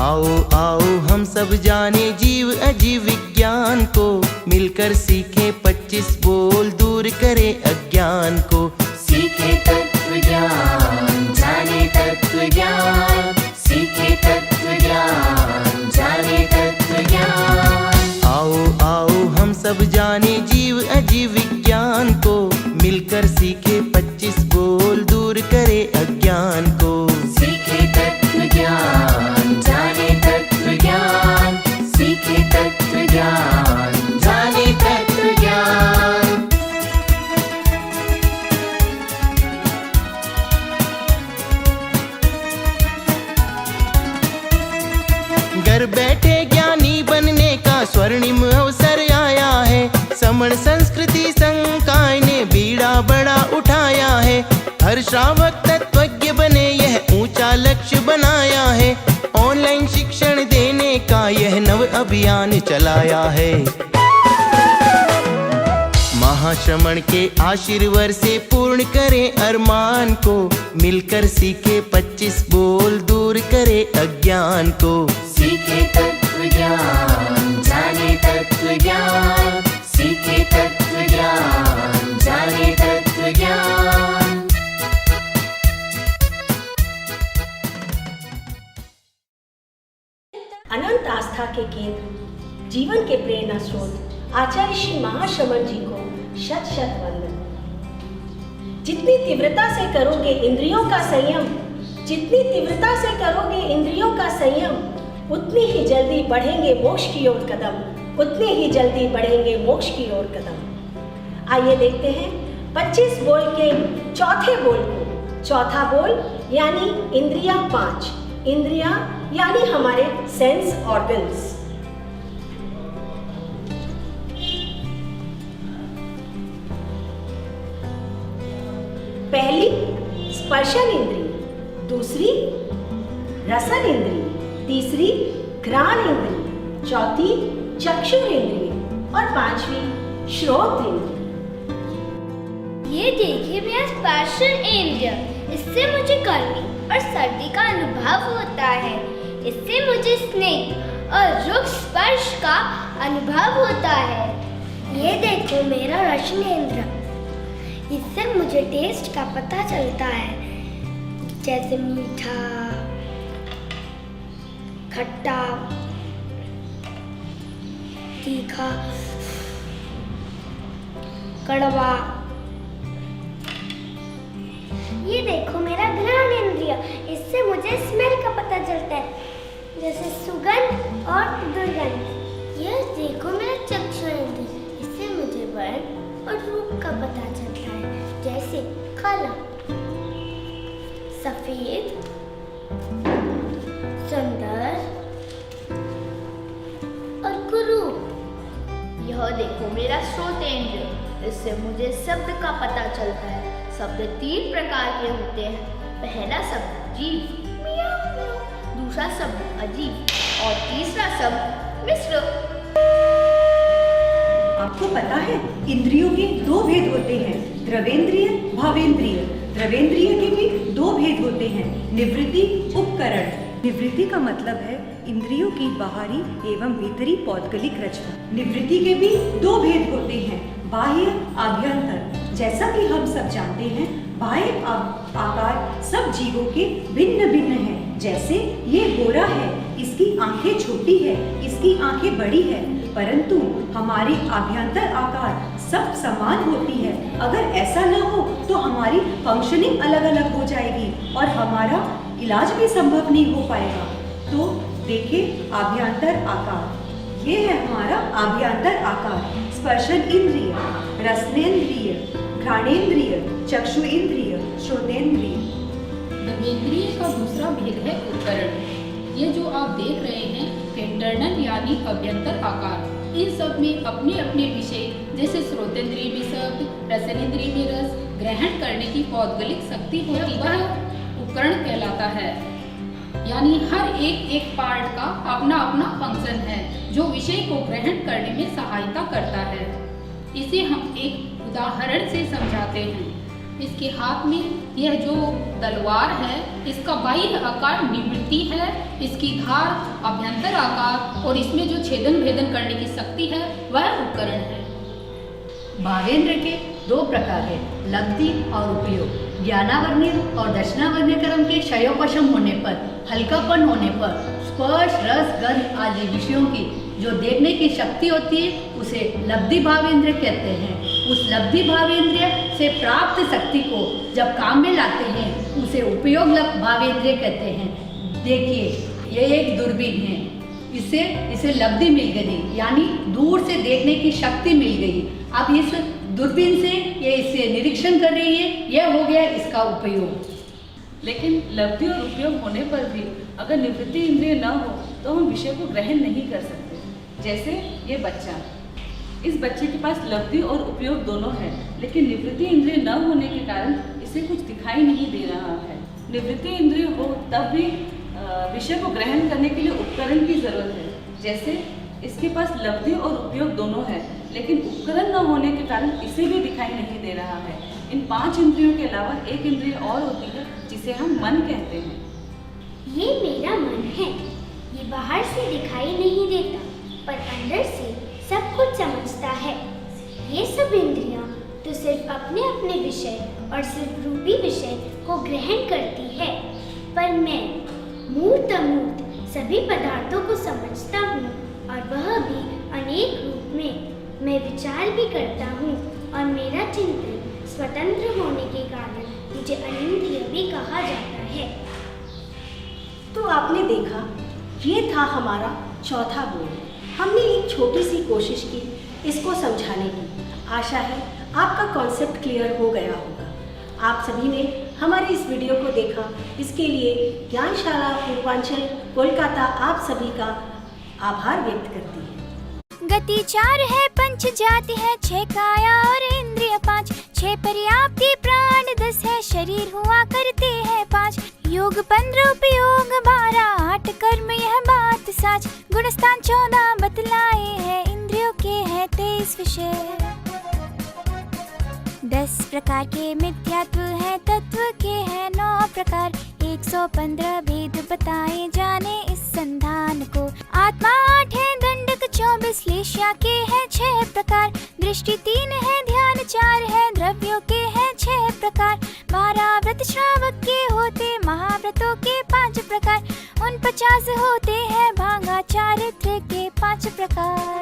आओ आओ हम सब जाने जीव अजीव विज्ञान को, मिलकर सीखे 25 बोल दूर करे अज्ञान को। सीखे तत्व ज्ञान, जाने तत्व ज्ञान, सीखे तत्व ज्ञान, जाने तत्व ज्ञान। आओ आओ हम सब जाने जीव अजीव विज्ञान को, मिलकर सीखे 25 बोल दूर करे अज्ञान को। सीखे तत्व ज्ञान, जाने तत्व ज्ञान, सीखे तत्व ज्ञान, जाने तत्व ज्ञान। घर बैठे ज्ञानी बनने का स्वर्णिम अवसर आया है। समण संस्कृति संकाय ने बीड़ा बड़ा उठाया है। हर श्रावक तत्वज्ञ बने यह ऊंचा लक्ष्य बनाया है। ऑनलाइन शिक्षण देने का यह नव अभियान चलाया है। महाश्रमण के आशीर्वाद से पूर्ण करे अरमान को, मिलकर सीखे 25 बोल दूर करे अज्ञान को। सीखे तत्व ज्ञान, जाने तत्व ज्ञान, सीखे तत्व ज्ञान, जाने तत्व ज्ञान। अनंत आस्था के केंद्र, जीवन के प्रेरणा स्रोत आचार्य श्री महाश्रमण जी को शत शत वंदन। जितनी तीव्रता से करोगे इंद्रियों का संयम, जितनी तीव्रता से करोगे इंद्रियों का संयम, उतनी ही जल्दी बढ़ेंगे मोक्ष की ओर कदम, उतनी ही जल्दी बढ़ेंगे मोक्ष की ओर कदम। आइए देखते हैं 25 बोल के चौथे बोल को। चौथा बोल यानी इंद्रियां 5, इंद्रियां यानी हमारे सेंस ऑर्गन्स। पहली स्पर्शन इंद्रिय, दूसरी रसन इंद्रिय, तीसरी घ्राण इंद्रिय, चौथी चक्षु इंद्रिय और पांचवी श्रोत इंद्रिय। ये देखिए मेरा स्पर्शन इंद्रिय, इससे मुझे गर्मी और सर्दी का अनुभव होता है। इससे मुझे स्नेह और रुक्ष स्पर्श का अनुभव होता है। ये देखो मेरा रसनेंद्र, इससे मुझे टेस्ट का पता चलता है, जैसे मीठा, खट्टा, तीखा, कड़वा। ये देखो मेरा घ्राण इंद्रिय, इससे मुझे स्मेल का पता चलता है, जैसे सुगंध और दुर्गंध। यह देखो मेरा चक्षु इंद्रिय, इससे मुझे वर्ण और रूप का पता चलता है, जैसे काला, सफेद, सुंदर और कुरूप। यह देखो मेरा श्रोतेंद्रिय, इससे मुझे शब्द का पता चलता है। शब्द 3 प्रकार के होते हैं। पहला शब्द जीव, मियाऊ मियाऊ, दूसरा शब्द अजीब और तीसरा शब्द मिश्र। आपको पता है इंद्रियों के 2 भेद होते हैं, द्रवेंद्रिय, भावेंद्रिय। द्रवेंद्रिय के भी 2 भेद होते हैं, निवृत्ति, उपकरण। निवृत्ति का मतलब है इंद्रियों की बाहरी एवं भीतरी पौद्गलिक रचना। निवृत्ति के भी 2 भेद होते हैं, बाह्य, आभ्यंतर। जैसा कि हम सब जानते हैं, बाह्य आकार सब जीवों के भिन्न भिन्न हैं। जैसे ये गोरा है, इसकी आंखें छोटी है, इसकी आंखें बड़ी है, परंतु हमारी आभ्यंतर आकार सब समान होती है। अगर ऐसा न हो तो हमारी फंक्शनिंग अलग अलग हो जाएगी और हमारा इलाज भी संभव नहीं हो पाएगा। तो देखिए आभ्यंतर आकार, ये है हमारा आभ्यंतर आकार। स्पर्शन इंद्रिय, रसनेन्द्रिय, घ्राणेन्द्रिय, चक्षु इंद्रिय, श्रोतेन्द्रिय। द्रवेंद्रिय का दूसरा भेद है उपकरण। ये जो आप देख रहे हैं इंटरनल यानी अभ्यंतर आकार, इन सब में अपने अपने विषय, जैसे श्रोतेंद्रिय में शब्द, रसनेन्द्रिय में रस ग्रहण करने की पौद्गलिक शक्ति होती है, वह उपकरण कहलाता है। यानी हर एक पार्ट का अपना अपना फंक्शन है जो विषय को ग्रहण करने में सहायता करता है। इसे हम एक उदाहरण से समझाते हैं। इसके हाथ में यह जो तलवार है इसका बाह्य आकार निवृत्ति है, इसकी धार अभ्यंतर आकार और इसमें जो छेदन भेदन करने की शक्ति है वह उपकरण है। भावेंद्र के दो प्रकार है, लब्धि और उपयोग। ज्ञानावर्ण्य और दर्शनावर्ण्य क्रम के क्षयोपशम होने पर, हल्कापन होने पर स्पर्श रस गंध आदि विषयों की जो देखने की शक्ति होती है उसे लब्धि भावेंद्र कहते हैं। उस लब्धि भावेंद्र से प्राप्त शक्ति को जब काम में लाते हैं उसे उपयोग भावेंद्र कहते हैं। देखिए ये एक दूरबीन है, इसे लब्धि मिल गई, यानी दूर से देखने की शक्ति मिल गई। अब इस दूरबीन से ये इसे निरीक्षण कर रही है, यह हो गया इसका उपयोग। लेकिन लब्धि और उपयोग होने पर भी अगर निवृत्ति इंद्रिय न हो तो हम विषय को ग्रहण नहीं कर सकते। जैसे ये बच्चा, इस बच्चे के पास लब्धि और उपयोग दोनों है, लेकिन निवृत्ति इंद्रिय न होने के कारण इसे कुछ दिखाई नहीं दे रहा है। निवृत्ति इंद्रिय हो तब भी विषय को ग्रहण करने के लिए उपकरण की जरूरत है। जैसे इसके पास लब्धि और उपयोग दोनों है, लेकिन उपकरण न होने के कारण इसे भी दिखाई नहीं दे रहा है। इन 5 इंद्रियों के अलावा एक इंद्रिय और होती है जिसे हम मन कहते हैं। ये मेरा मन है, ये बाहर से दिखाई नहीं देता पर अंदर से सब कुछ समझता है। ये सब इंद्रियां तो सिर्फ अपने अपने विषय और सिर्फ रूपी विषय को ग्रहण करती है, पर मैं मूर्त अमूर्त सभी पदार्थों को समझता हूँ और वह भी अनेक रूप में। मैं विचार भी करता हूँ और मेरा चिंतन स्वतंत्र होने के कारण मुझे अनिंद्रिय भी कहा जाता है। तो आपने देखा, ये था हमारा चौथा गुण। हमने एक छोटी सी कोशिश की इसको समझाने की। आशा है आपका कॉन्सेप्ट क्लियर हो गया होगा। आप सभी ने हमारे इस वीडियो को देखा, इसके लिए ज्ञानशाला पूर्वांचल कोलकाता आप सभी का आभार व्यक्त करती है। गति 4 है, पंच जाति है, 6 काया और इंद्रिय 5, 6 पर्याप्ति प्राण 10 है, शरीर हुआ करते हैं 5, योग 15 उपयोग 12, 8 कर्म यह बात सच, गुणस्थान 14 बतलाए हैं, इंद्रियों के हैं 23 विषय। 10 प्रकार के मिथ्यात्व है, तत्व के हैं 9 प्रकार, 115 भेद बताए जाने इस संधान को। आत्मा 8 है, दंडक 24, लेश्या के हैं 6 प्रकार, दृष्टि 3 है, ध्यान 4 है, द्रव्यों के हैं 6 प्रकार, 12 व्रत श्रावक के होते, महाव्रतों के 5 प्रकार, 49 होते हैं भांगा चारित्र के 5 प्रकार।